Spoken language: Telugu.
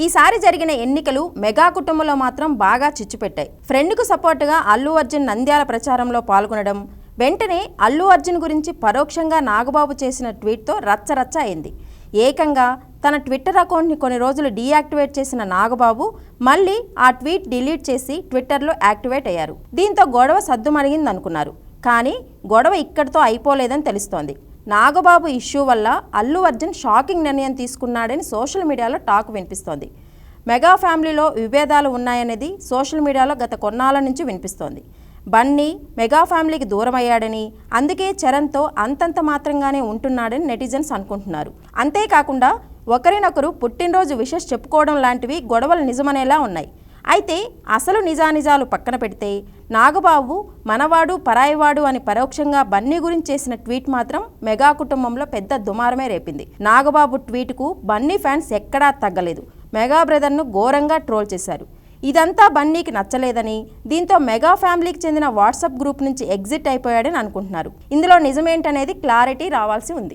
ఈసారి జరిగిన ఎన్నికలు మెగా కుటుంబంలో మాత్రం బాగా చిచ్చుపెట్టాయి. ఫ్రెండ్కు సపోర్టుగా అల్లు అర్జున్ నంద్యాల ప్రచారంలో పాల్గొనడం, వెంటనే అల్లు అర్జున్ గురించి పరోక్షంగా నాగబాబు చేసిన ట్వీట్తో రచ్చరచ్చ అయింది. ఏకంగా తన ట్విట్టర్ అకౌంట్ని కొన్ని రోజులు డీయాక్టివేట్ చేసిన నాగబాబు మళ్ళీ ఆ ట్వీట్ డిలీట్ చేసి ట్విట్టర్లో యాక్టివేట్ అయ్యారు. దీంతో గొడవ సద్దుమణిగిందనుకున్నారు. కానీ గొడవ ఇక్కడితో అయిపోలేదని తెలుస్తోంది. నాగబాబు ఇష్యూ వల్ల అల్లు అర్జున్ షాకింగ్ నిర్ణయం తీసుకున్నాడని సోషల్ మీడియాలో టాక్ వినిపిస్తోంది. మెగా ఫ్యామిలీలో విభేదాలు ఉన్నాయనేది సోషల్ మీడియాలో గత కొన్నాళ్ళ నుంచి వినిపిస్తోంది. బన్నీ మెగా ఫ్యామిలీకి దూరం అయ్యాడని, అందుకే చరణ్తో అంతంత మాత్రంగానే ఉంటున్నాడని నెటిజన్స్ అనుకుంటున్నారు. అంతేకాకుండా ఒకరినొకరు పుట్టినరోజు విషెస్ చెప్పుకోవడం లాంటివి గొడవలు నిజమనేలా ఉన్నాయి. అయితే అసలు నిజానిజాలు పక్కన పెడితే నాగబాబు మనవాడు పరాయివాడు అని పరోక్షంగా బన్నీ గురించి చేసిన ట్వీట్ మాత్రం మెగా కుటుంబంలో పెద్ద దుమారమే రేపింది. నాగబాబు ట్వీట్కు బన్నీ ఫ్యాన్స్ ఎక్కడా తగ్గలేదు. మెగా బ్రదర్ను ఘోరంగా ట్రోల్ చేశారు. ఇదంతా బన్నీకి నచ్చలేదని, దీంతో మెగా ఫ్యామిలీకి చెందిన వాట్సాప్ గ్రూప్ నుంచి ఎగ్జిట్ అయిపోయాడని అనుకుంటున్నారు. ఇందులో నిజమేంటనేది క్లారిటీ రావాల్సి ఉంది.